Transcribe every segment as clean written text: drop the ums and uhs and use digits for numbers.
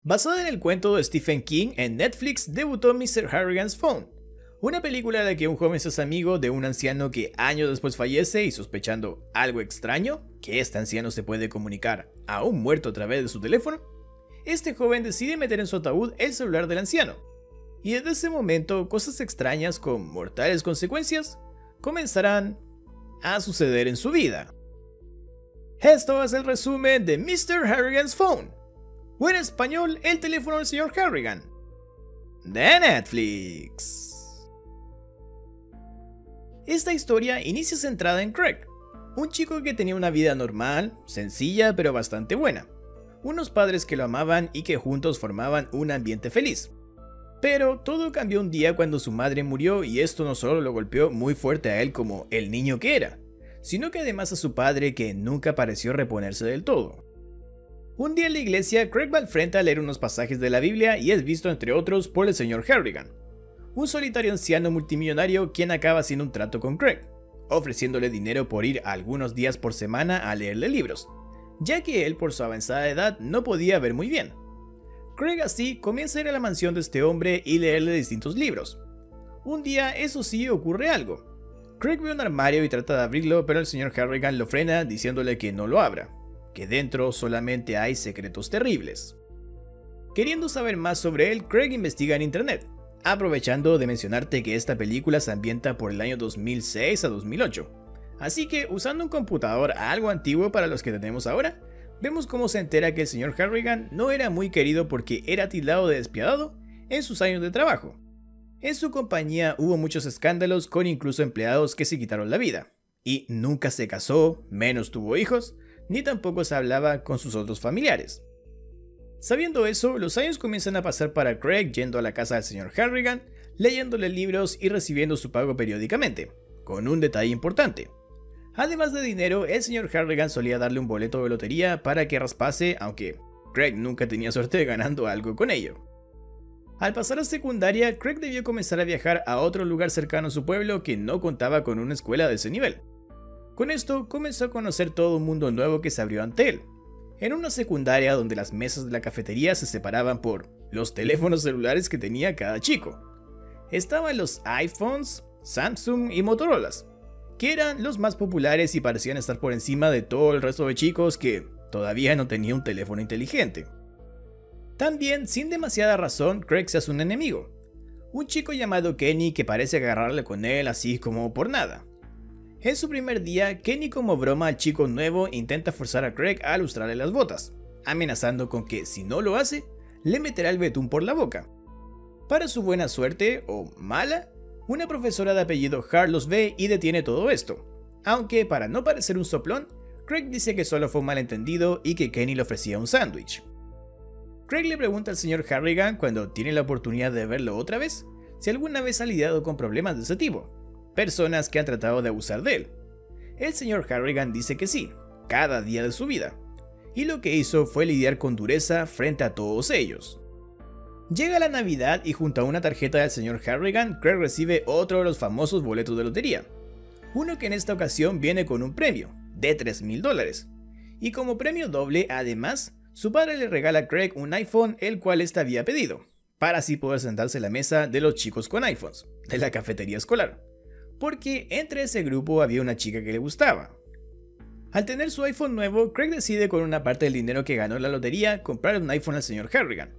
Basada en el cuento de Stephen King, en Netflix debutó Mr. Harrigan's Phone, una película en la que un joven se hace amigo de un anciano que años después fallece y sospechando algo extraño, que este anciano se puede comunicar a un muerto a través de su teléfono, este joven decide meter en su ataúd el celular del anciano. Y desde ese momento, cosas extrañas con mortales consecuencias comenzarán a suceder en su vida. Esto es el resumen de Mr. Harrigan's Phone, o en español, el teléfono del señor Harrigan, de Netflix. Esta historia inicia centrada en Craig, un chico que tenía una vida normal, sencilla pero bastante buena, unos padres que lo amaban y que juntos formaban un ambiente feliz. Pero todo cambió un día cuando su madre murió y esto no solo lo golpeó muy fuerte a él como el niño que era, sino que además a su padre que nunca pareció reponerse del todo. Un día en la iglesia, Craig va al frente a leer unos pasajes de la Biblia y es visto entre otros por el señor Harrigan, un solitario anciano multimillonario quien acaba haciendo un trato con Craig, ofreciéndole dinero por ir algunos días por semana a leerle libros, ya que él por su avanzada edad no podía ver muy bien. Craig así comienza a ir a la mansión de este hombre y leerle distintos libros. Un día, eso sí, ocurre algo. Craig ve un armario y trata de abrirlo, pero el señor Harrigan lo frena diciéndole que no lo abra, que dentro solamente hay secretos terribles. Queriendo saber más sobre él, Craig investiga en internet, aprovechando de mencionarte que esta película se ambienta por el año 2006 a 2008. Así que, usando un computador algo antiguo para los que tenemos ahora, vemos cómo se entera que el señor Harrigan no era muy querido porque era tildado de despiadado en sus años de trabajo. En su compañía hubo muchos escándalos con incluso empleados que se quitaron la vida, y nunca se casó, menos tuvo hijos, ni tampoco se hablaba con sus otros familiares. Sabiendo eso, los años comienzan a pasar para Craig yendo a la casa del señor Harrigan, leyéndole libros y recibiendo su pago periódicamente, con un detalle importante. Además de dinero, el señor Harrigan solía darle un boleto de lotería para que raspase, aunque Craig nunca tenía suerte ganando algo con ello. Al pasar a secundaria, Craig debió comenzar a viajar a otro lugar cercano a su pueblo que no contaba con una escuela de ese nivel. Con esto, comenzó a conocer todo un mundo nuevo que se abrió ante él, en una secundaria donde las mesas de la cafetería se separaban por los teléfonos celulares que tenía cada chico. Estaban los iPhones, Samsung y Motorolas, que eran los más populares y parecían estar por encima de todo el resto de chicos que todavía no tenían un teléfono inteligente. También, sin demasiada razón, Craig se hace un enemigo, un chico llamado Kenny que parece agarrarle con él así como por nada. En su primer día, Kenny como broma al chico nuevo intenta forzar a Craig a lustrarle las botas, amenazando con que si no lo hace, le meterá el betún por la boca. Para su buena suerte, o mala, una profesora de apellido Hart los ve y detiene todo esto, aunque para no parecer un soplón, Craig dice que solo fue un malentendido y que Kenny le ofrecía un sándwich. Craig le pregunta al señor Harrigan cuando tiene la oportunidad de verlo otra vez, si alguna vez ha lidiado con problemas de ese tipo, personas que han tratado de abusar de él. El señor Harrigan dice que sí, cada día de su vida, y lo que hizo fue lidiar con dureza frente a todos ellos. Llega la Navidad y junto a una tarjeta del señor Harrigan, Craig recibe otro de los famosos boletos de lotería, uno que en esta ocasión viene con un premio de $3,000, y como premio doble además, su padre le regala a Craig un iPhone el cual éste había pedido, para así poder sentarse en la mesa de los chicos con iPhones, de la cafetería escolar, porque entre ese grupo había una chica que le gustaba. Al tener su iPhone nuevo, Craig decide con una parte del dinero que ganó en la lotería comprar un iPhone al señor Harrigan.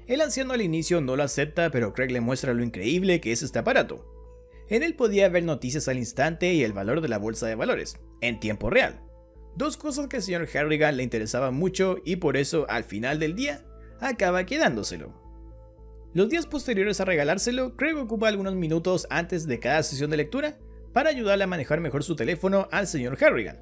El anciano al inicio no lo acepta, pero Craig le muestra lo increíble que es este aparato. En él podía ver noticias al instante y el valor de la bolsa de valores, en tiempo real. Dos cosas que al señor Harrigan le interesaban mucho y por eso al final del día acaba quedándoselo. Los días posteriores a regalárselo, Craig ocupa algunos minutos antes de cada sesión de lectura para ayudarle a manejar mejor su teléfono al señor Harrigan.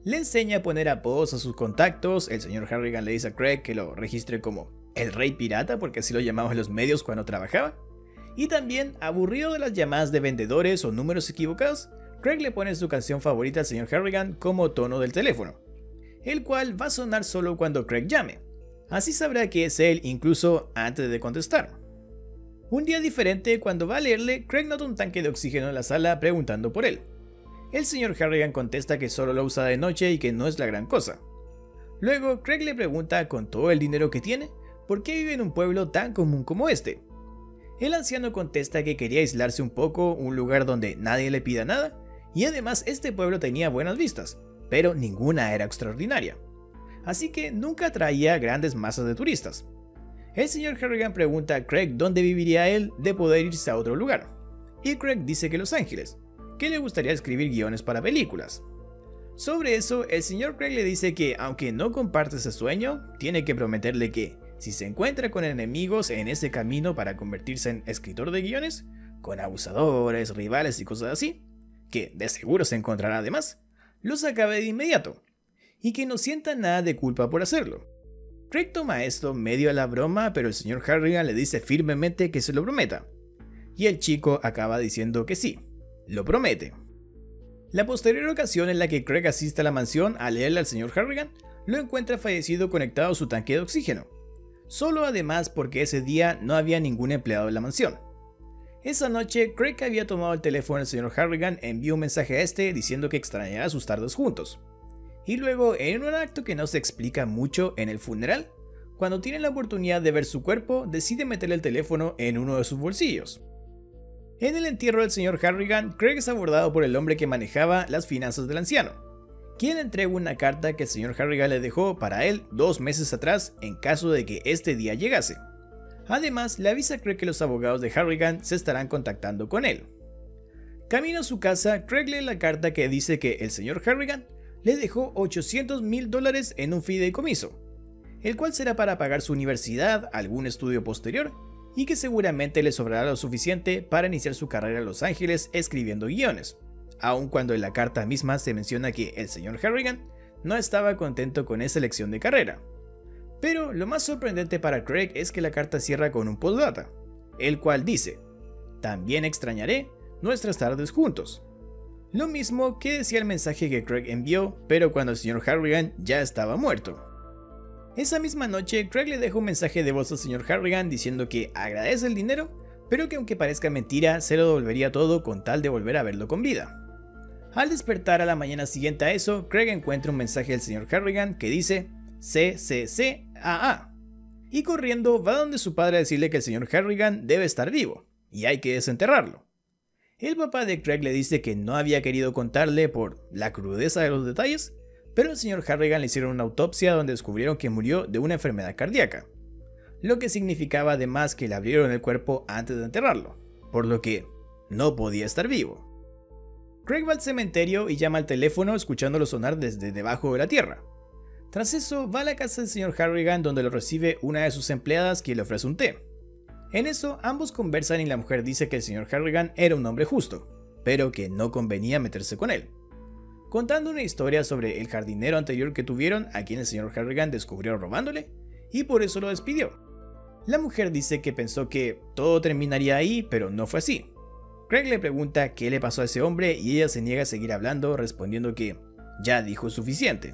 Le enseña a poner apodos a sus contactos, el señor Harrigan le dice a Craig que lo registre como el rey pirata porque así lo llamaban los medios cuando trabajaba, y también, aburrido de las llamadas de vendedores o números equivocados, Craig le pone su canción favorita al señor Harrigan como tono del teléfono, el cual va a sonar solo cuando Craig llame, así sabrá que es él incluso antes de contestar. Un día diferente, cuando va a leerle, Craig nota un tanque de oxígeno en la sala preguntando por él. El señor Harrigan contesta que solo lo usa de noche y que no es la gran cosa. Luego, Craig le pregunta con todo el dinero que tiene ¿por qué vive en un pueblo tan común como este? El anciano contesta que quería aislarse un poco, un lugar donde nadie le pida nada, y además este pueblo tenía buenas vistas, pero ninguna era extraordinaria. Así que nunca atraía grandes masas de turistas. El señor Harrigan pregunta a Craig dónde viviría él de poder irse a otro lugar, y Craig dice que Los Ángeles, que le gustaría escribir guiones para películas. Sobre eso, el señor Craig le dice que aunque no comparte ese sueño, tiene que prometerle que, si se encuentra con enemigos en ese camino para convertirse en escritor de guiones, con abusadores, rivales y cosas así, que de seguro se encontrará además, los acabe de inmediato, y que no sienta nada de culpa por hacerlo. Craig toma esto medio a la broma, pero el señor Harrigan le dice firmemente que se lo prometa, y el chico acaba diciendo que sí, lo promete. La posterior ocasión en la que Craig asiste a la mansión a leerle al señor Harrigan, lo encuentra fallecido conectado a su tanque de oxígeno, solo además porque ese día no había ningún empleado en la mansión. Esa noche, Craig había tomado el teléfono del señor Harrigan, envió un mensaje a este diciendo que extrañaba sus tardes juntos. Y luego, en un acto que no se explica mucho en el funeral, cuando tiene la oportunidad de ver su cuerpo, decide meterle el teléfono en uno de sus bolsillos. En el entierro del señor Harrigan, Craig es abordado por el hombre que manejaba las finanzas del anciano, quien entrega una carta que el señor Harrigan le dejó para él 2 meses atrás en caso de que este día llegase. Además, le avisa a Craig que los abogados de Harrigan se estarán contactando con él. Camino a su casa, Craig lee la carta que dice que el señor Harrigan le dejó $800,000 en un fideicomiso, el cual será para pagar su universidad, algún estudio posterior, y que seguramente le sobrará lo suficiente para iniciar su carrera en Los Ángeles escribiendo guiones, aun cuando en la carta misma se menciona que el señor Harrigan no estaba contento con esa elección de carrera. Pero lo más sorprendente para Craig es que la carta cierra con un postdata, el cual dice: "También extrañaré nuestras tardes juntos". Lo mismo que decía el mensaje que Craig envió, pero cuando el señor Harrigan ya estaba muerto. Esa misma noche, Craig le deja un mensaje de voz al señor Harrigan diciendo que agradece el dinero, pero que aunque parezca mentira, se lo devolvería todo con tal de volver a verlo con vida. Al despertar a la mañana siguiente a eso, Craig encuentra un mensaje del señor Harrigan que dice CCCAA, y corriendo va donde su padre a decirle que el señor Harrigan debe estar vivo, y hay que desenterrarlo. El papá de Craig le dice que no había querido contarle por la crudeza de los detalles, pero al señor Harrigan le hicieron una autopsia donde descubrieron que murió de una enfermedad cardíaca, lo que significaba además que le abrieron el cuerpo antes de enterrarlo, por lo que no podía estar vivo. Craig va al cementerio y llama al teléfono escuchándolo sonar desde debajo de la tierra. Tras eso va a la casa del señor Harrigan donde lo recibe una de sus empleadas quien le ofrece un té. En eso ambos conversan y la mujer dice que el señor Harrigan era un hombre justo, pero que no convenía meterse con él, contando una historia sobre el jardinero anterior que tuvieron a quien el señor Harrigan descubrió robándole y por eso lo despidió. La mujer dice que pensó que todo terminaría ahí, pero no fue así. Craig le pregunta qué le pasó a ese hombre y ella se niega a seguir hablando, respondiendo que ya dijo suficiente.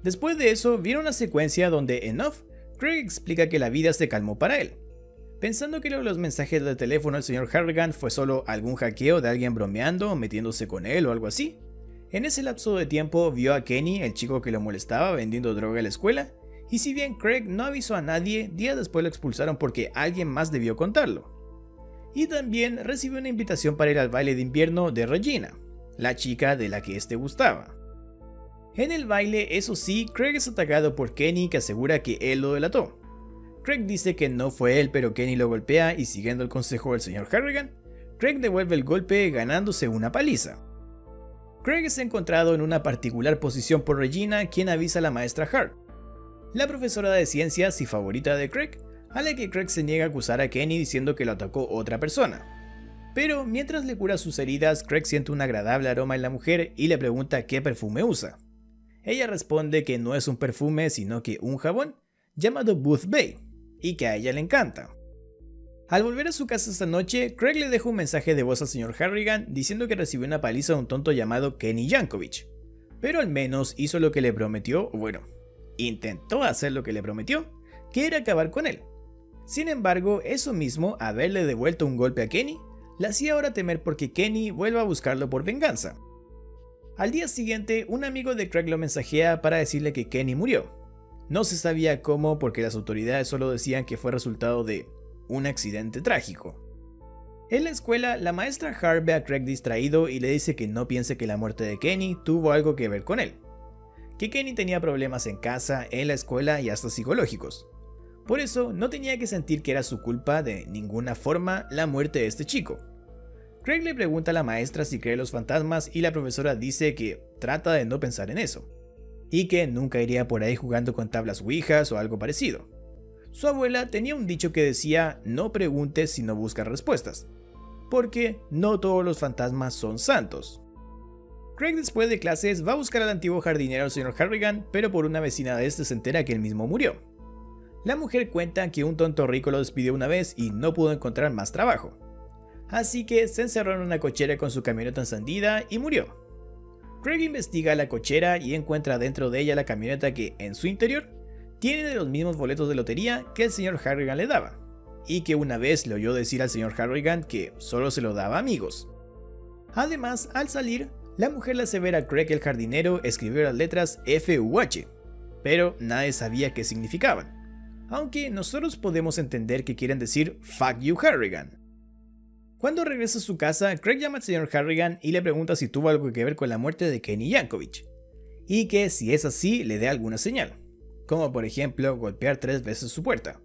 Después de eso viene una secuencia donde en off, Craig explica que la vida se calmó para él, pensando que los mensajes de teléfono del señor Harrigan fue solo algún hackeo de alguien bromeando o metiéndose con él o algo así. En ese lapso de tiempo vio a Kenny, el chico que lo molestaba vendiendo droga en la escuela, y si bien Craig no avisó a nadie, días después lo expulsaron porque alguien más debió contarlo. Y también recibió una invitación para ir al baile de invierno de Regina, la chica de la que este gustaba. En el baile, eso sí, Craig es atacado por Kenny, que asegura que él lo delató. Craig dice que no fue él, pero Kenny lo golpea y siguiendo el consejo del señor Harrigan, Craig devuelve el golpe ganándose una paliza. Craig es encontrado en una particular posición por Regina, quien avisa a la maestra Hart, la profesora de ciencias y favorita de Craig, a la que Craig se niega a acusar a Kenny diciendo que lo atacó otra persona. Pero mientras le cura sus heridas, Craig siente un agradable aroma en la mujer y le pregunta qué perfume usa. Ella responde que no es un perfume sino que un jabón llamado Booth Bay, y que a ella le encanta. Al volver a su casa esta noche, Craig le deja un mensaje de voz al señor Harrigan diciendo que recibió una paliza de un tonto llamado Kenny Yankovic, pero al menos hizo lo que le prometió, bueno, intentó hacer lo que le prometió, que era acabar con él. Sin embargo, eso mismo, haberle devuelto un golpe a Kenny, le hacía ahora temer porque Kenny vuelva a buscarlo por venganza. Al día siguiente, un amigo de Craig lo mensajea para decirle que Kenny murió, No se sabía cómo porque las autoridades solo decían que fue resultado de un accidente trágico. En la escuela, la maestra Hart ve a Craig distraído y le dice que no piense que la muerte de Kenny tuvo algo que ver con él. Que Kenny tenía problemas en casa, en la escuela y hasta psicológicos. Por eso no tenía que sentir que era su culpa de ninguna forma la muerte de este chico. Craig le pregunta a la maestra si cree en los fantasmas y la profesora dice que trata de no pensar en eso. Y que nunca iría por ahí jugando con tablas ouijas o algo parecido. Su abuela tenía un dicho que decía: no preguntes si no buscas respuestas. Porque no todos los fantasmas son santos. Craig después de clases va a buscar al antiguo jardinero Sr. Harrigan, pero por una vecina de este se entera que él mismo murió. La mujer cuenta que un tonto rico lo despidió una vez y no pudo encontrar más trabajo. Así que se encerró en una cochera con su camioneta encendida y murió. Craig investiga la cochera y encuentra dentro de ella la camioneta que, en su interior, tiene de los mismos boletos de lotería que el Sr. Harrigan le daba, y que una vez le oyó decir al Sr. Harrigan que solo se lo daba a amigos. Además, al salir, la mujer le hace ver a Craig el jardinero escribir las letras F-U-H, pero nadie sabía qué significaban. Aunque nosotros podemos entender que quieren decir Fuck you Harrigan. Cuando regresa a su casa, Craig llama al Sr. Harrigan y le pregunta si tuvo algo que ver con la muerte de Kenny Yankovic, y que si es así le dé alguna señal, como por ejemplo golpear 3 veces su puerta.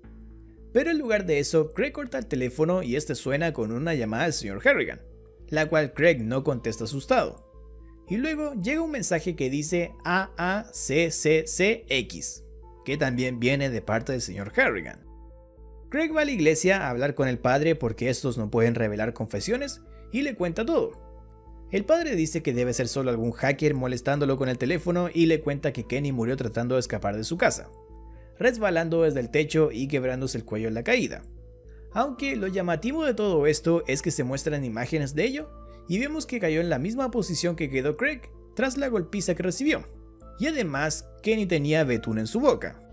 Pero en lugar de eso, Craig corta el teléfono y este suena con una llamada al Sr. Harrigan, la cual Craig no contesta asustado. Y luego llega un mensaje que dice AACCCX, que también viene de parte del Sr. Harrigan. Craig va a la iglesia a hablar con el padre porque estos no pueden revelar confesiones y le cuenta todo. El padre dice que debe ser solo algún hacker molestándolo con el teléfono y le cuenta que Kenny murió tratando de escapar de su casa, resbalando desde el techo y quebrándose el cuello en la caída. Aunque lo llamativo de todo esto es que se muestran imágenes de ello y vemos que cayó en la misma posición que quedó Craig tras la golpiza que recibió. Y además, Kenny tenía betún en su boca.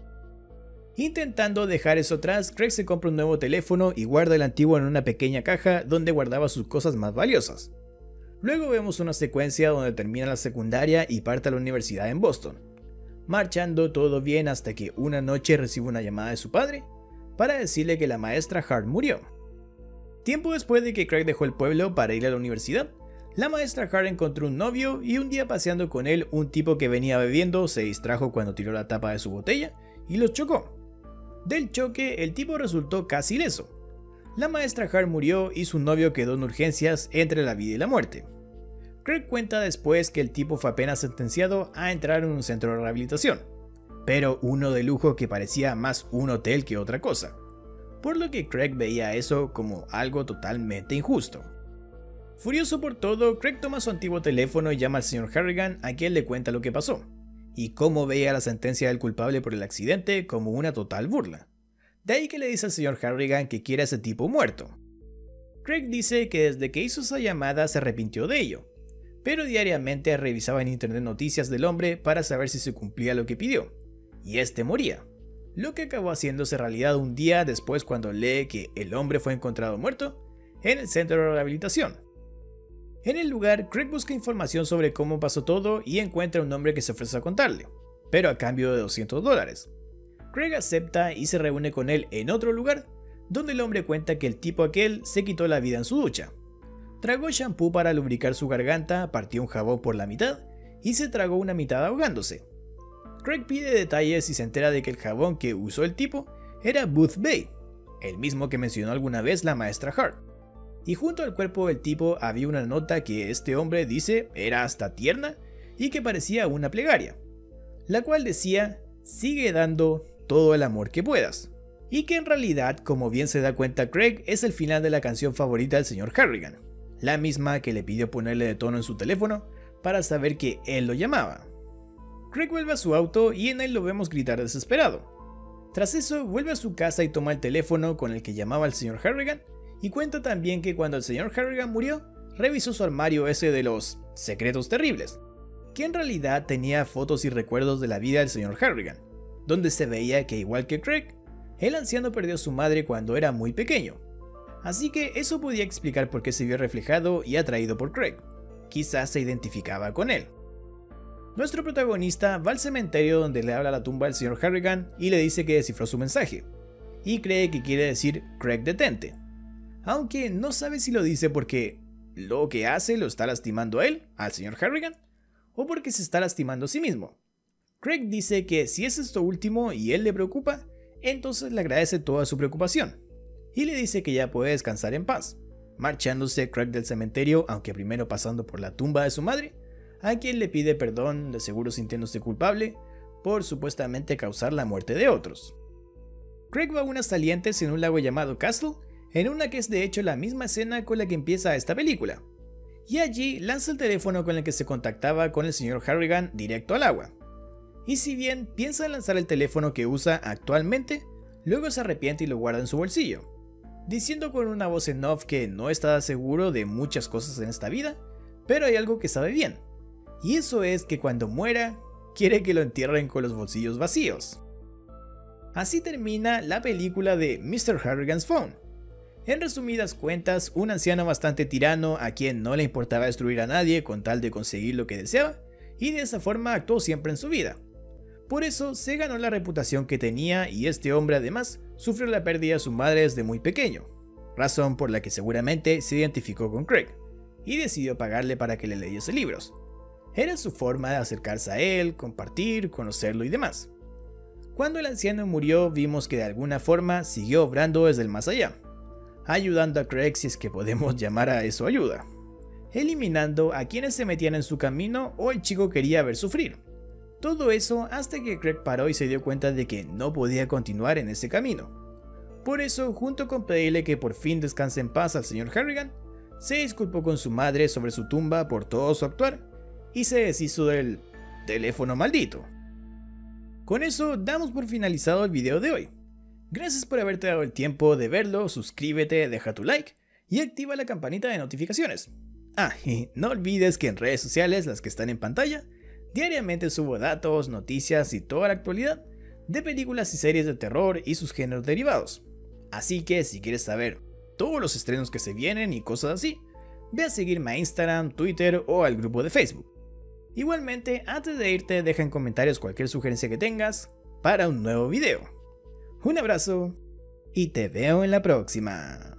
Intentando dejar eso atrás, Craig se compra un nuevo teléfono y guarda el antiguo en una pequeña caja donde guardaba sus cosas más valiosas. Luego vemos una secuencia donde termina la secundaria y parte a la universidad en Boston, marchando todo bien hasta que una noche recibe una llamada de su padre para decirle que la maestra Hart murió. Tiempo después de que Craig dejó el pueblo para ir a la universidad, la maestra Hart encontró un novio y un día paseando con él, un tipo que venía bebiendo se distrajo cuando tiró la tapa de su botella y los chocó. Del choque, el tipo resultó casi ileso. La maestra Hart murió y su novio quedó en urgencias entre la vida y la muerte. Craig cuenta después que el tipo fue apenas sentenciado a entrar en un centro de rehabilitación, pero uno de lujo que parecía más un hotel que otra cosa, por lo que Craig veía eso como algo totalmente injusto. Furioso por todo, Craig toma su antiguo teléfono y llama al Sr. Harrigan, a quien le cuenta lo que pasó, y cómo veía la sentencia del culpable por el accidente como una total burla. De ahí que le dice al Sr. Harrigan que quiere a ese tipo muerto. Craig dice que desde que hizo esa llamada se arrepintió de ello, pero diariamente revisaba en internet noticias del hombre para saber si se cumplía lo que pidió, y este moría, lo que acabó haciéndose realidad un día después cuando lee que el hombre fue encontrado muerto en el centro de rehabilitación. En el lugar, Craig busca información sobre cómo pasó todo y encuentra un hombre que se ofrece a contarle, pero a cambio de $200. Craig acepta y se reúne con él en otro lugar, donde el hombre cuenta que el tipo aquel se quitó la vida en su ducha. Tragó shampoo para lubricar su garganta, partió un jabón por la mitad y se tragó una mitad ahogándose. Craig pide detalles y se entera de que el jabón que usó el tipo era Booth Bay, el mismo que mencionó alguna vez la maestra Hart. Y junto al cuerpo del tipo había una nota que este hombre dice era hasta tierna y que parecía una plegaria, la cual decía: sigue dando todo el amor que puedas. Y que en realidad, como bien se da cuenta Craig, es el final de la canción favorita del Sr. Harrigan, la misma que le pidió ponerle de tono en su teléfono para saber que él lo llamaba. Craig vuelve a su auto y en él lo vemos gritar desesperado. Tras eso vuelve a su casa y toma el teléfono con el que llamaba al Sr. Harrigan y cuenta también que cuando el Sr. Harrigan murió, revisó su armario ese de los secretos terribles, que en realidad tenía fotos y recuerdos de la vida del Sr. Harrigan, donde se veía que igual que Craig, el anciano perdió a su madre cuando era muy pequeño. Así que eso podía explicar por qué se vio reflejado y atraído por Craig. Quizás se identificaba con él. Nuestro protagonista va al cementerio donde le habla a la tumba del señor Harrigan y le dice que descifró su mensaje, y cree que quiere decir Craig detente, aunque no sabe si lo dice porque lo que hace lo está lastimando a él, al señor Harrigan, o porque se está lastimando a sí mismo. Craig dice que si es esto último y él le preocupa, entonces le agradece toda su preocupación, y le dice que ya puede descansar en paz, marchándose Craig del cementerio, aunque primero pasando por la tumba de su madre, a quien le pide perdón, de seguro sintiéndose culpable, por supuestamente causar la muerte de otros. Craig va a unas salientes en un lago llamado Castle, en una que es de hecho la misma escena con la que empieza esta película, y allí lanza el teléfono con el que se contactaba con el señor Harrigan directo al agua. Y si bien piensa en lanzar el teléfono que usa actualmente, luego se arrepiente y lo guarda en su bolsillo, diciendo con una voz en off que no está seguro de muchas cosas en esta vida, pero hay algo que sabe bien, y eso es que cuando muera, quiere que lo entierren con los bolsillos vacíos. Así termina la película de Mr. Harrigan's Phone. En resumidas cuentas, un anciano bastante tirano a quien no le importaba destruir a nadie con tal de conseguir lo que deseaba, y de esa forma actuó siempre en su vida. Por eso se ganó la reputación que tenía, y este hombre además sufrió la pérdida de su madre desde muy pequeño, razón por la que seguramente se identificó con Craig, y decidió pagarle para que le leyese libros. Era su forma de acercarse a él, compartir, conocerlo y demás. Cuando el anciano murió, vimos que de alguna forma siguió obrando desde el más allá, ayudando a Craig, si es que podemos llamar a eso ayuda, eliminando a quienes se metían en su camino o el chico quería ver sufrir. Todo eso hasta que Craig paró y se dio cuenta de que no podía continuar en ese camino. Por eso, junto con pedirle que por fin descanse en paz al señor Harrigan, se disculpó con su madre sobre su tumba por todo su actuar y se deshizo del teléfono maldito. Con eso damos por finalizado el video de hoy. Gracias por haberte dado el tiempo de verlo, suscríbete, deja tu like y activa la campanita de notificaciones. Ah, y no olvides que en redes sociales, las que están en pantalla, diariamente subo datos, noticias y toda la actualidad de películas y series de terror y sus géneros derivados. Así que si quieres saber todos los estrenos que se vienen y cosas así, ve a seguirme a Instagram, Twitter o al grupo de Facebook. Igualmente, antes de irte, deja en comentarios cualquier sugerencia que tengas para un nuevo video. Un abrazo y te veo en la próxima.